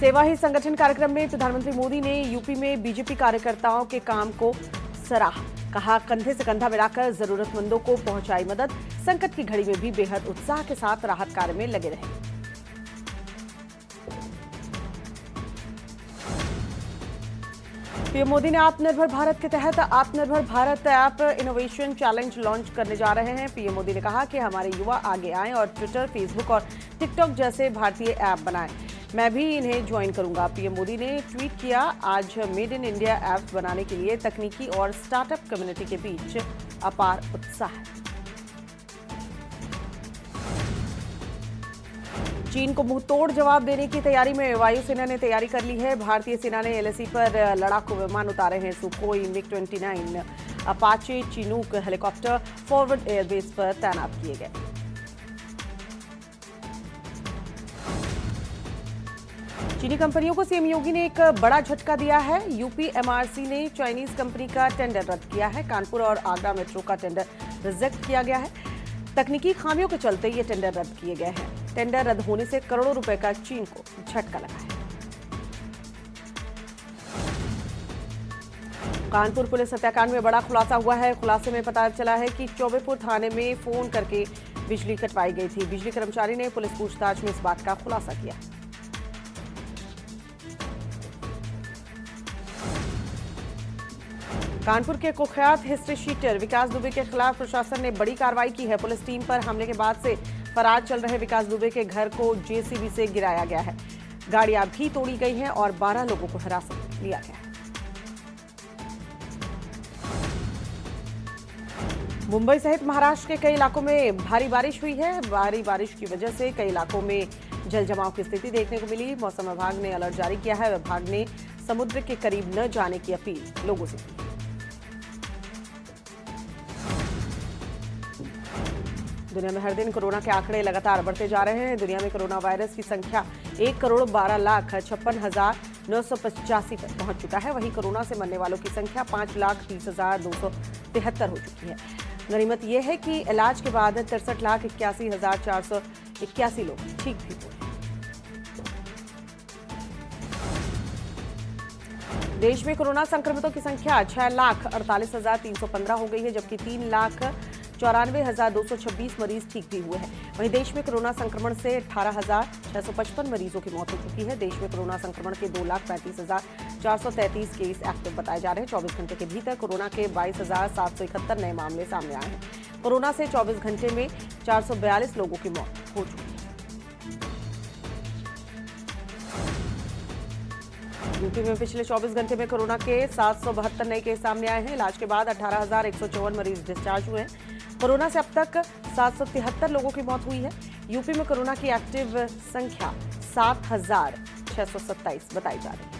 सेवा ही संगठन कार्यक्रम में प्रधानमंत्री मोदी ने यूपी में बीजेपी कार्यकर्ताओं के काम को सराहा। कहा, कंधे से कंधा मिलाकर जरूरतमंदों को पहुंचाई मदद। संकट की घड़ी में भी बेहद उत्साह के साथ राहत कार्य में लगे रहे। पीएम मोदी ने आत्मनिर्भर भारत के तहत आत्मनिर्भर Bharat app innovation challenge launch करने जा रहे हैं। पीएम मोदी ने कहा कि हमारे युवा आगे आएं और ट्विटर, फेसबुक और टिकटॉक जैसे भारतीय ऐप बनाएं। मैं भी इन्हें ज्वाइन करूंगा। पीएम मोदी ने ट्वीट किया, आज मेड इन इंडिया ऐप बनाने के लिए तकनीकी और स्टार्टअप कम्युनिटी के बीच अपार उत्साह है। चीन को मुंहतोड़ जवाब देने की तैयारी में वायुसेना ने तैयारी कर ली है। भारतीय सेना ने एलएसी पर लड़ाकू विमान उतारे हैं। सुखोई, मिग-29, Apache, Chinook helicopter forward airbase पर तैनात किए गए। चीनी कंपनियों को सीएम योगी ने एक बड़ा झटका दिया है। यूपी एमआरसी ने चाइनीज कंपनी का टेंडर रद्द किया है। कानपुर और आगरा मेट्रो का टेंडर रिजेक्ट किया गया है। तकनीकी खामियों के चलते ये टेंडर रद्द किए गए हैं। टेंडर रद्द होने से करोड़ों रुपए का चीन को झटका लगा है। कानपुर पुलिस हत्याकांड में बड़ा खुलासा हुआ है। खुलासे में पता चला है कि चौबेपुर थाने में फोन करके बिजली कटवाई गई थी। बिजली कर्मचारी ने पुलिस पूछताछ में इस बात का खुलासा किया। कानपुर के कुख्यात हिस्ट्री शीटर विकास दुबे के खिलाफ प्रशासन ने बड़ी कार्रवाई की है। पुलिस टीम पर हमले के बाद से फरार चल रहे विकास दुबे के घर को जेसीबी से गिराया गया है। गाड़ियां भी तोड़ी गई हैं और 12 लोगों को हिरासत में लिया गया है। मुंबई सहित महाराष्ट्र के कई इलाकों में भारी बारिश हुई है। भारी बारिश की वजह से कई इलाकों में जल जमाव की स्थिति देखने को मिली। मौसम विभाग ने अलर्ट जारी किया है। विभाग ने समुद्र के करीब न जाने की अपील लोगों से की। दुनिया में हर दिन कोरोना के आंकड़े लगातार बढ़ते जा रहे हैं। दुनिया में कोरोना वायरस की संख्या 1,12,56,985 पर पहुंच चुका है। वहीं कोरोना से मरने वालों की संख्या 5,30,273 हो चुकी है। गनीमत यह है कि इलाज के बाद 63,81,481 लोग ठीक भी हुए। देश में कोरोना संक्रमितों की संख्या 6,48,315 हो गई है, जबकि 3,94,226 मरीज ठीक भी हुए हैं। वहीं देश में कोरोना संक्रमण से 18,655 मरीजों की मौत हो चुकी है। देश में कोरोना संक्रमण के 2,35,433 केस एक्टिव बताए जा रहे हैं। 24 घंटे के भीतर कोरोना के 22,771 नए मामले सामने आए हैं। कोरोना से 24 घंटे में 442 लोगों की मौत हो चुकी है। यूपी में पिछले 24 घंटे में कोरोना के 772 नए केस सामने आए हैं। इलाज के बाद 18,154 मरीज डिस्चार्ज हुए हैं। कोरोना से अब तक 773 लोगों की मौत हुई है। यूपी में कोरोना की एक्टिव संख्या 7,627 बताई जा रही है।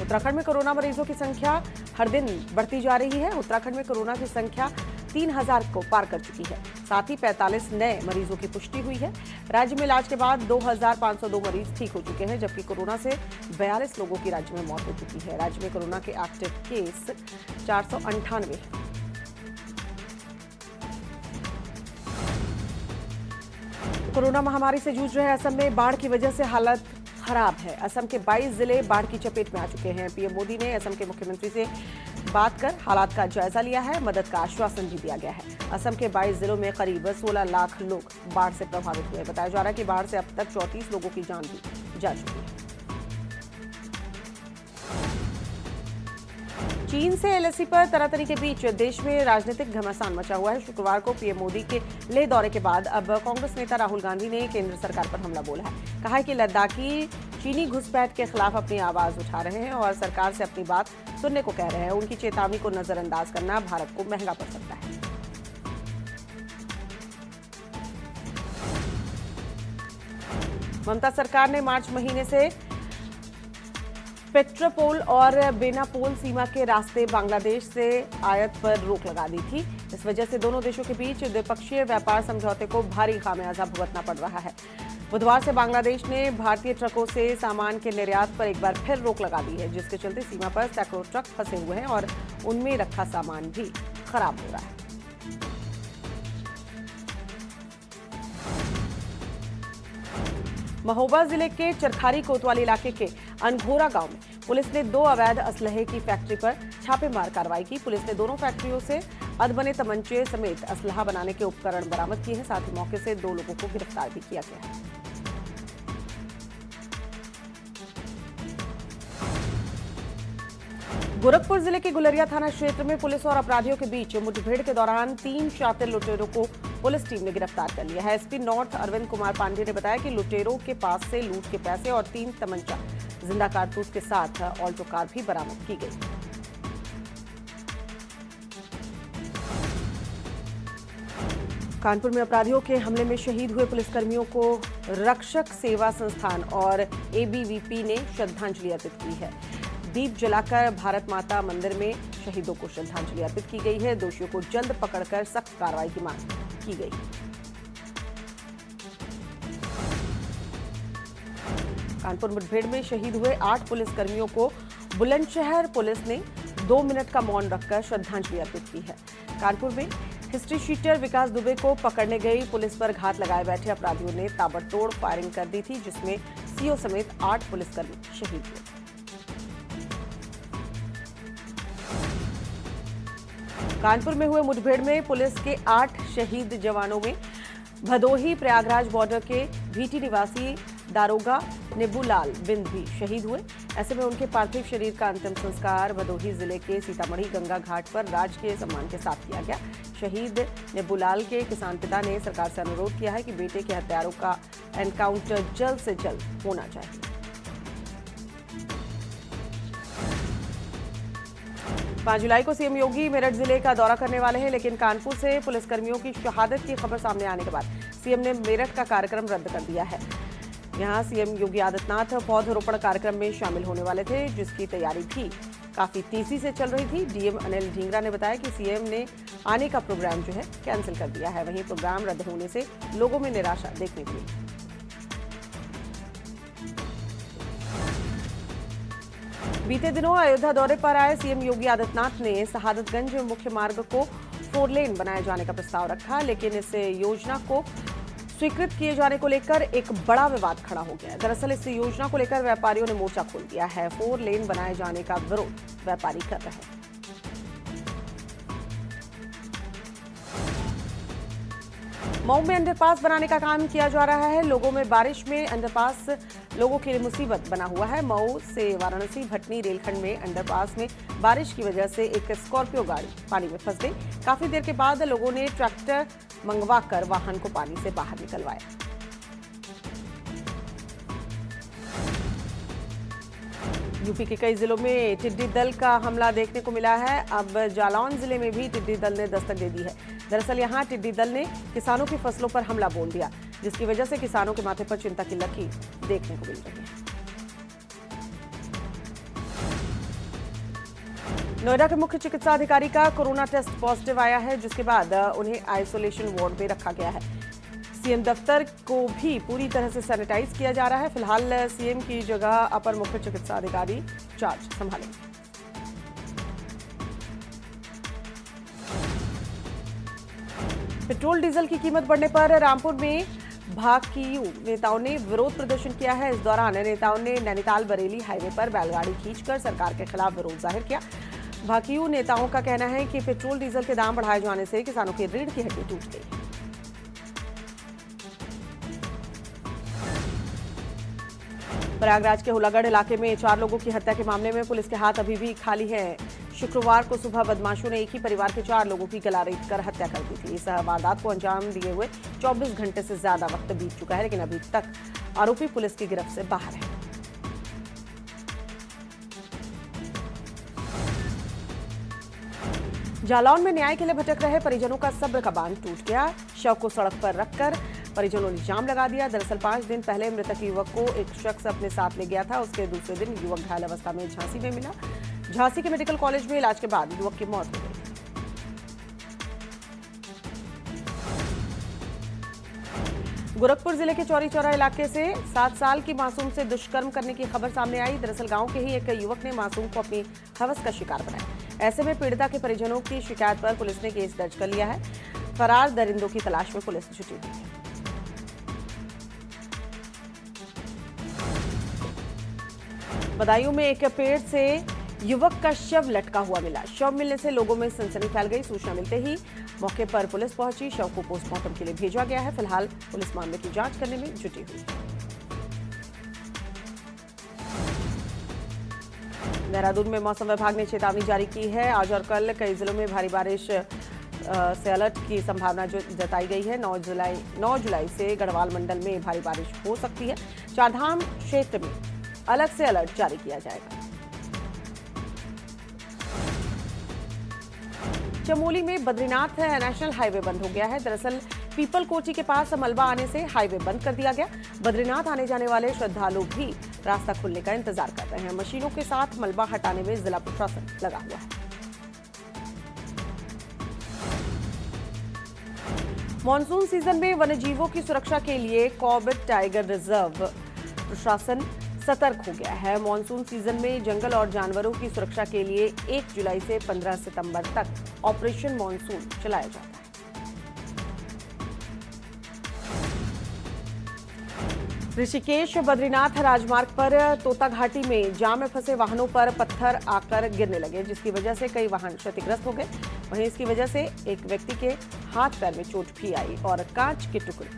उत्तराखंड में कोरोना मरीजों की संख्या हर दिन बढ़ती जा रही है। उत्तराखंड में कोरोना की संख्या 3,000 को पार कर चुकी है। साथ ही 45 नए मरीजों की पुष्टि हुई है। राज्य में इलाज के बाद 2,502 मरीज ठीक हो चुके हैं, जबकि कोरोना से 42 लोगों की राज्य में मौत हो चुकी है। राज्य में कोरोना के एक्टिव केस 498 हैं। कोरोना महामारी से जूझ रहे असम में बाढ़ की वजह से हालत खराब है। असम के 22 जिले बाढ़ की चपेट में आ चुके हैं। पीएम मोदी ने असम के मुख्यमंत्री से बात कर हालात का जायजा लिया है। मदद का आश्वासन भी दिया गया है। असम के 22 जिलों में करीब 16 लाख लोग बाढ़ से प्रभावित हुए। बताया जा रहा है कि बाढ़ से अब तक 34 लोगों की जान भी जा चुकी है। चीन से एलएसी पर तनातनी के बीच देश में राजनीतिक घमासान मचा हुआ है। शुक्रवार को पीएम मोदी के लेह दौरे के बाद अब कांग्रेस नेता राहुल गांधी ने केंद्र सरकार पर हमला बोला है। कहा है कि लद्दाखी चीनी घुसपैठ के खिलाफ अपनी आवाज उठा रहे हैं और सरकार से अपनी बात सुनने को कह रहे हैं। उनकी चेतावनी को नजरअंदाज करना भारत को महंगा पड़ सकता है। ममता सरकार ने मार्च महीने से पेट्रापोल और बेनापोल सीमा के रास्ते बांग्लादेश से आयात पर रोक लगा दी थी। इस वजह से दोनों देशों के बीच द्विपक्षीय व्यापार समझौते को भारी खामियाजा भुगतना पड़ रहा है। बुधवार से बांग्लादेश ने भारतीय ट्रकों से सामान के निर्यात पर एक बार फिर रोक लगा दी है, जिसके चलते सीमा पर सैकड़ों ट्रक फंसे हुए हैं और उनमें रखा सामान भी खराब हो रहा है। महोबा जिले के चरखारी कोतवाली इलाके के अनघोरा गांव में पुलिस ने 2 अवैध असलहे की फैक्ट्री पर छापेमार कार्रवाई की। पुलिस ने दोनों फैक्ट्रियों से अधबने तमंचे समेत असलहा बनाने के उपकरण बरामद किए हैं। साथ ही मौके से 2 लोगों को गिरफ्तार भी किया गया है। गोरखपुर जिले के गुलरिया थाना क्षेत्र में पुलिस और अपराधियों के बीच मुठभेड़ के दौरान 3 शातिर लुटेरों को पुलिस टीम ने गिरफ्तार कर लिया है। एसपी नॉर्थ अरविंद कुमार पांडे ने बताया कि लुटेरों के पास से लूट के पैसे और 3 तमंचा जिंदा कारतूस के साथ ऑल्टो कार भी बरामद की गई। कानपुर में अपराधियों के हमले में शहीद हुए पुलिसकर्मियों को रक्षक सेवा संस्थान और एबीवीपी ने श्रद्धांजलि अर्पित की है। दीप जलाकर भारत माता मंदिर में शहीदों को श्रद्धांजलि अर्पित की गई है। दोषियों को जल्द पकड़कर सख्त कार्रवाई की मांग की गई। कानपुर मुठभेड़ में शहीद हुए 8 पुलिसकर्मियों को बुलंदशहर पुलिस ने 2 मिनट का मौन रखकर श्रद्धांजलि अर्पित की है। कानपुर में हिस्ट्री शीटर विकास दुबे को पकड़ने गई पुलिस पर घात लगाए बैठे अपराधियों ने ताबड़तोड़ फायरिंग कर दी थी, जिसमें सीओ समेत 8 पुलिसकर्मी शहीद हुए। कानपुर में हुए मुठभेड़ में पुलिस के 8 शहीद जवानों में भदोही प्रयागराज बॉर्डर के भीटी निवासी दारोगा नेबूलाल बिंद भी शहीद हुए। ऐसे में उनके पार्थिव शरीर का अंतिम संस्कार भदोही जिले के सीतामढ़ी गंगा घाट पर राजकीय सम्मान के साथ किया गया। शहीद नेबूलाल के किसान पिता ने सरकार से अनुरोध किया है कि बेटे के हत्यारों का एनकाउंटर जल्द से जल्द होना चाहिए। 5 जुलाई को सीएम योगी मेरठ जिले का दौरा करने वाले हैं, लेकिन कानपुर से पुलिसकर्मियों की शहादत की खबर सामने आने के बाद सीएम ने मेरठ का कार्यक्रम रद्द कर दिया है। यहां सीएम योगी आदित्यनाथ पौधरोपण कार्यक्रम में शामिल होने वाले थे, जिसकी तैयारी भी काफी तेजी से चल रही थी। डीएम अनिल ढींगरा ने बताया कि सीएम ने आने का प्रोग्राम जो है कैंसिल कर दिया है। वहीं प्रोग्राम रद्द होने से लोगों में निराशा देखने को मिली। बीते दिनों अयोध्या दौरे पर आए सीएम योगी आदित्यनाथ ने शहादतगंज मुख्य मार्ग को 4 लेन बनाए जाने का प्रस्ताव रखा, लेकिन इस योजना को स्वीकृत किए जाने को लेकर एक बड़ा विवाद खड़ा हो गया है। दरअसल इस योजना को लेकर व्यापारियों ने मोर्चा खोल दिया है। 4 लेन बनाए जाने का विरोध व्यापारी कर रहे हैं। मऊ में अंडरपास बनाने का काम किया जा रहा है। लोगों में बारिश में अंडरपास लोगों के लिए मुसीबत बना हुआ है। मऊ से वाराणसी भटनी रेलखंड में अंडरपास में बारिश की वजह से एक स्कॉर्पियो गाड़ी पानी में फंस गई। काफी देर के बाद लोगों ने ट्रैक्टर मंगवाकर वाहन को पानी से बाहर निकलवाया। यूपी के कई जिलों में टिड्डी दल का हमला देखने को मिला है। अब जालौन जिले में भी टिड्डी दल ने दस्तक दे दी है। दरअसल यहां टिड्डी दल ने किसानों की फसलों पर हमला बोल दिया, जिसकी वजह से किसानों के माथे पर चिंता की लकीर देखने को मिल रही है। नोएडा के मुख्य चिकित्सा अधिकारी का कोरोना टेस्ट पॉजिटिव आया है, जिसके बाद उन्हें आइसोलेशन वार्ड में रखा गया है। सीएम दफ्तर को भी पूरी तरह से सैनिटाइज किया जा रहा है। फिलहाल सीएम की जगह अपर मुख्य चिकित्सा अधिकारी चार्ज संभालेंगे। पेट्रोल डीजल की कीमत बढ़ने पर रामपुर में भाकियू नेताओं ने विरोध प्रदर्शन किया है। इस दौरान नेताओं ने नैनीताल बरेली हाईवे पर बैलगाड़ी खींचकर सरकार के खिलाफ विरोध जाहिर किया। भाकियू नेताओं का कहना है कि पेट्रोल डीजल के दाम बढ़ाए जाने से किसानों की रीढ़ की हड्डी टूट गई। प्रयागराज के हुलागढ़ इलाके में 4 लोगों की हत्या के मामले में पुलिस के हाथ अभी भी खाली है। शुक्रवार को सुबह बदमाशों ने एक ही परिवार के 4 लोगों की गला रेतकर हत्या कर दी थी। इस वारदात को अंजाम दिए हुए 24 घंटे से ज्यादा वक्त बीत चुका है, लेकिन अभी तक आरोपी पुलिस की गिरफ्त से बाहर है। जालौन में न्याय के लिए भटक रहे परिजनों का सब्र का बांध टूट गया। शव को सड़क पर रखकर परिजनों ने जाम लगा दिया। दरअसल 5 दिन पहले मृतक युवक को एक शख्स अपने साथ ले गया था। उसके दूसरे दिन युवक घायल अवस्था में झांसी में मिला। झांसी के मेडिकल कॉलेज में इलाज के बाद युवक की मौत हो गई। गोरखपुर जिले के चौरी चौरा इलाके से 7 साल की मासूम से दुष्कर्म करने की खबर सामने आई। दरअसल गांव के ही एक युवक ने मासूम को अपनी हवस का शिकार बनाया। ऐसे में पीड़िता के परिजनों की शिकायत पर पुलिस ने केस दर्ज कर लिया है। फरार दरिंदों की तलाश में पुलिस जुटी हुई है। बदायूं में एक पेड़ से युवक का शव लटका हुआ मिला। शव मिलने से लोगों में सनसनी फैल गई। सूचना मिलते ही मौके पर पुलिस पहुंची। शव को पोस्टमार्टम के लिए भेजा गया है। फिलहाल पुलिस मामले की जांच करने में जुटी हुई है। देहरादून में मौसम विभाग ने चेतावनी जारी की है। आज और कल कई जिलों में भारी बारिश से अलर्ट की संभावना जताई गई है। 9 जुलाई से गढ़वाल मंडल में भारी बारिश हो सकती है। चारधाम क्षेत्र में अलग से अलर्ट जारी किया जाएगा। चमोली में बद्रीनाथ नेशनल हाईवे बंद हो गया है। दरअसल पीपल कोठी के पास मलबा आने से हाईवे बंद कर दिया गया। बद्रीनाथ आने जाने वाले श्रद्धालु भी रास्ता खुलने का इंतजार कर रहे हैं। मशीनों के साथ मलबा हटाने में जिला प्रशासन लगा हुआ है। मॉनसून सीजन में वन्यजीवों की सुरक्षा के लिए कॉर्बेट टाइगर रिजर्व प्रशासन सतर्क हो गया है। मॉनसून सीजन में जंगल और जानवरों की सुरक्षा के लिए 1 जुलाई से 15 सितंबर तक ऑपरेशन मॉनसून चलाया जाता है। ऋषिकेश बद्रीनाथ राजमार्ग पर तोता घाटी में जाम में फंसे वाहनों पर पत्थर आकर गिरने लगे, जिसकी वजह से कई वाहन क्षतिग्रस्त हो गए। वहीं इसकी वजह से एक व्यक्ति के हाथ पैर में चोट भी आई और कांच के टुकड़े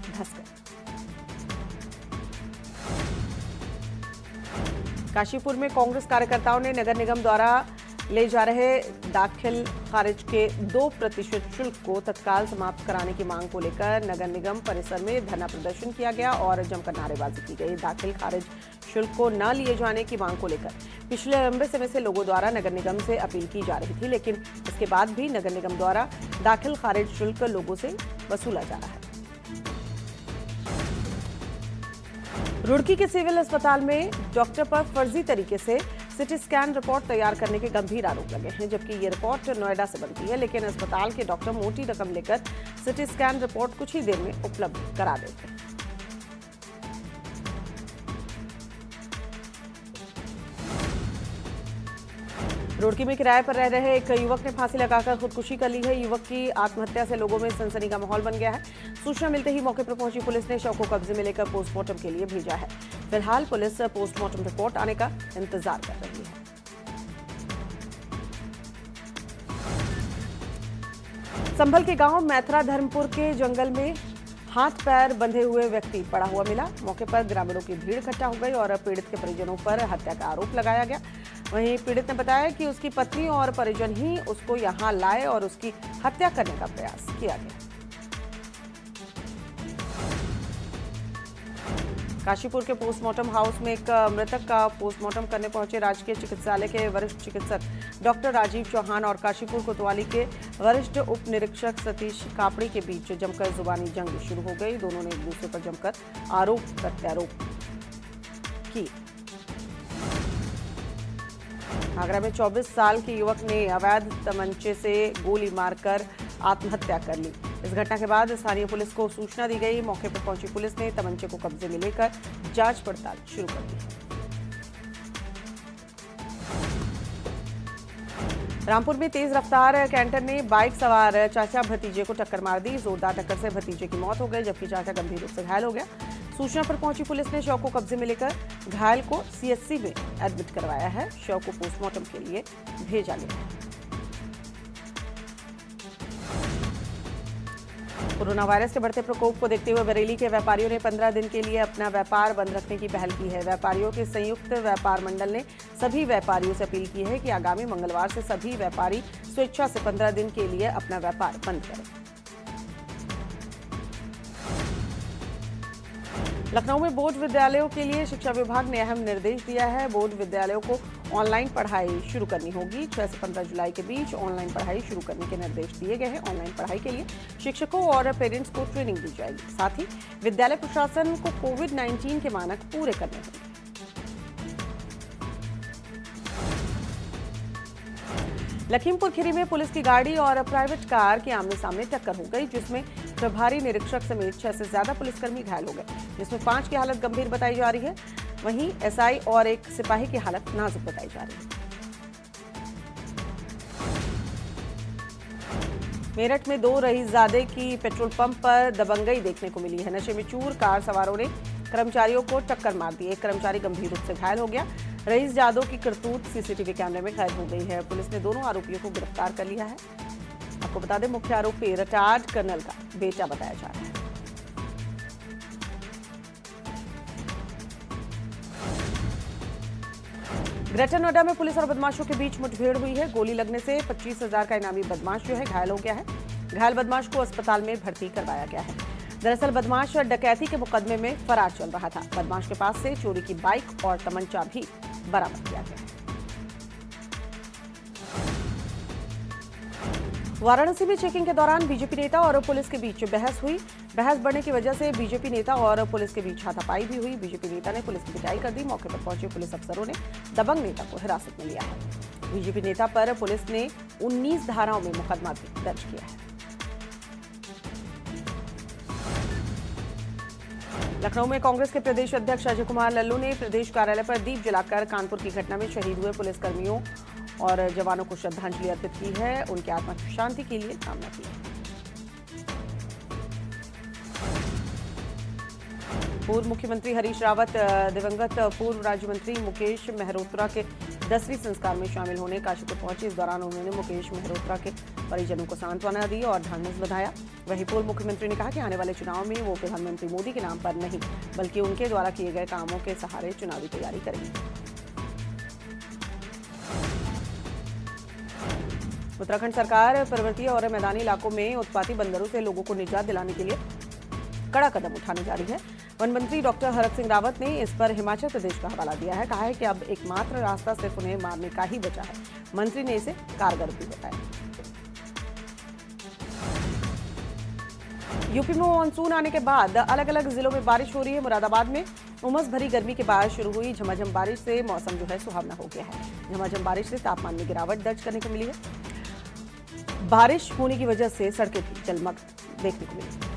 धंस गए। काशीपुर में कांग्रेस कार्यकर्ताओं ने नगर निगम द्वारा ले जा रहे दाखिल खारिज के 2% शुल्क को तत्काल समाप्त कराने की मांग को लेकर नगर निगम परिसर में धरना प्रदर्शन किया गया और जमकर नारेबाजी की गई। दाखिल खारिज शुल्क को न लिए जाने की मांग को लेकर पिछले लंबे समय से लोगों द्वारा नगर निगम से अपील की जा रही थी, लेकिन इसके बाद भी नगर निगम द्वारा दाखिल खारिज शुल्क लोगों से वसूला जा रहा है। रुड़की के सिविल अस्पताल में डॉक्टर पर फर्जी तरीके से सिटी स्कैन रिपोर्ट तैयार करने के गंभीर आरोप लगे हैं, जबकि ये रिपोर्ट नोएडा से बनती है, लेकिन अस्पताल के डॉक्टर मोटी रकम लेकर सिटी स्कैन रिपोर्ट कुछ ही देर में उपलब्ध करा देते हैं। रुड़की में किराए पर रह रहे एक युवक ने फांसी लगाकर खुदकुशी कर ली है। युवक की आत्महत्या से लोगों में सनसनी का माहौल बन गया है। सूचना मिलते ही मौके पर पहुंची पुलिस ने शव को कब्जे में लेकर पोस्टमार्टम के लिए भेजा है। फिलहाल पुलिस पोस्टमार्टम रिपोर्ट आने का इंतजार कर रही है। संभल के गांव मैथरा धर्मपुर के जंगल में हाथ पैर बंधे हुए व्यक्ति पड़ा हुआ मिला। मौके पर ग्रामीणों की भीड़ इकट्ठा हो गई और पीड़ित के परिजनों पर हत्या का आरोप लगाया गया। वहीं पीड़ित ने बताया कि उसकी पत्नी और परिजन ही उसको यहां लाए और उसकी हत्या करने का प्रयास किया गया। काशीपुर के पोस्टमार्टम हाउस में एक मृतक का पोस्टमार्टम करने पहुंचे राजकीय चिकित्सालय के वरिष्ठ चिकित्सक डॉक्टर राजीव चौहान और काशीपुर कोतवाली के वरिष्ठ उप निरीक्षक सतीश कापड़ी के बीच जमकर जुबानी जंग शुरू हो गई। दोनों ने एक दूसरे पर जमकर आरोप प्रत्यारोप किए। आगरा में 24 साल के युवक ने अवैध तमंचे से गोली मारकर आत्महत्या कर ली। इस घटना के बाद स्थानीय पुलिस को सूचना दी गई। मौके पर पहुंची पुलिस ने तमंचे को कब्जे में लेकर जांच पड़ताल शुरू कर दी। रामपुर में तेज रफ्तार कैंटर ने बाइक सवार चाचा भतीजे को टक्कर मार दी। जोरदार टक्कर से भतीजे की मौत हो गई, जबकि चाचा गंभीर रूप से घायल हो गया। सूचना पर पहुंची पुलिस ने शव को कब्जे में लेकर घायल को सीएचसी में एडमिट करवाया है। शव को पोस्टमार्टम के लिए भेजा गया है। कोरोना वायरस के बढ़ते प्रकोप को देखते हुए बरेली के व्यापारियों ने 15 दिन के लिए अपना व्यापार बंद रखने की पहल की है। व्यापारियों के संयुक्त व्यापार मंडल ने सभी व्यापारियों से अपील की है कि आगामी मंगलवार से सभी व्यापारी स्वेच्छा से 15 दिन के लिए अपना व्यापार बंद करें। लखनऊ में बोर्ड विद्यालयों के लिए शिक्षा विभाग ने अहम निर्देश दिया है। बोर्ड विद्यालयों को ऑनलाइन पढ़ाई शुरू करनी होगी। 6 से 15 जुलाई के बीच ऑनलाइन पढ़ाई शुरू करने के निर्देश दिए गए हैं। ऑनलाइन पढ़ाई के लिए शिक्षकों और पेरेंट्स को ट्रेनिंग दी जाएगी। साथ ही विद्यालय प्रशासन को कोविड-19 के मानक पूरे करने होंगे। लखीमपुर खीरी में पुलिस की गाड़ी और प्राइवेट कार की आमने सामने टक्कर हो गई, जिसमें प्रभारी निरीक्षक समेत 6 से ज्यादा पुलिसकर्मी घायल हो गए, जिसमें 5 की हालत गंभीर बताई जा रही है। वहीं एसआई और एक सिपाही की हालत नाजुक बताई जा रही है। मेरठ में 2 रईसजादे की पेट्रोल पंप पर दबंगई देखने को मिली है। नशे में चूर कार सवारों ने कर्मचारियों को टक्कर मार दी। एक कर्मचारी गंभीर रूप से घायल हो गया। रईस जादव की करतूत सीसीटीवी कैमरे में कैद हो गई है। पुलिस ने दोनों आरोपियों को गिरफ्तार कर लिया है। आपको बता दें, मुख्य आरोपी रिटायर्ड कर्नल का बेटा बताया जा रहा है। ग्रेटर नोएडा में पुलिस और बदमाशों के बीच मुठभेड़ हुई है। गोली लगने से 25,000 का इनामी बदमाश जो है घायल हो गया है। घायल बदमाश को अस्पताल में भर्ती करवाया गया है। दरअसल बदमाश डकैती के मुकदमे में फरार चल रहा था। बदमाश के पास से चोरी की बाइक और तमंचा भी बरामद किया गया है। वाराणसी में चेकिंग के दौरान बीजेपी नेता और पुलिस के बीच बहस हुई। बहस बढ़ने की वजह से बीजेपी नेता और पुलिस के बीच हाथापाई भी हुई। बीजेपी नेता ने पुलिस की पिटाई कर दी। मौके पर पहुंचे पुलिस अफसरों ने दबंग नेता को हिरासत में लिया है। बीजेपी नेता पर पुलिस ने 19 धाराओं में मुकदमा भी दर्ज किया है। लखनऊ में कांग्रेस के प्रदेश अध्यक्ष अजय कुमार लल्लू ने प्रदेश कार्यालय पर दीप जलाकर कानपुर की घटना में शहीद हुए पुलिसकर्मियों और जवानों को श्रद्धांजलि अर्पित की है। उनकी आत्मा की शांति के लिए कामना की है। पूर्व मुख्यमंत्री हरीश रावत दिवंगत पूर्व राज्य मंत्री मुकेश मेहरोत्रा के 10वीं संस्कार में शामिल होने काशीपुर पहुंचे। इस दौरान उन्होंने मुकेश मेहरोत्रा के परिजनों को सांत्वना दी और ढांढस बंधाया। वहीं पूर्व मुख्यमंत्री ने कहा कि आने वाले चुनाव में वो प्रधानमंत्री मोदी के नाम पर नहीं बल्कि उनके द्वारा किए गए कामों के सहारे चुनावी तैयारी करेंगे। उत्तराखंड सरकार पर्वतीय और मैदानी इलाकों में उत्पाती बंदरों से लोगों को निजात दिलाने के लिए कड़ा कदम उठाने जा रही है। वन मंत्री डॉक्टर हरक सिंह रावत ने इस पर हिमाचल प्रदेश का हवाला दिया है। कहा है कि अब एकमात्र रास्ता सिर्फ उन्हें मारने का ही बचा है। मंत्री ने इसे कारगर भी बताया। यूपी में मानसून आने के बाद अलग अलग जिलों में बारिश हो रही है। मुरादाबाद में उमस भरी गर्मी के बाद शुरू हुई झमाझम बारिश से मौसम जो है सुहावना हो गया है। झमाझम बारिश से तापमान में गिरावट दर्ज करने को मिली है। बारिश होने की वजह से सड़कें भी जलमग्न देखने को मिली।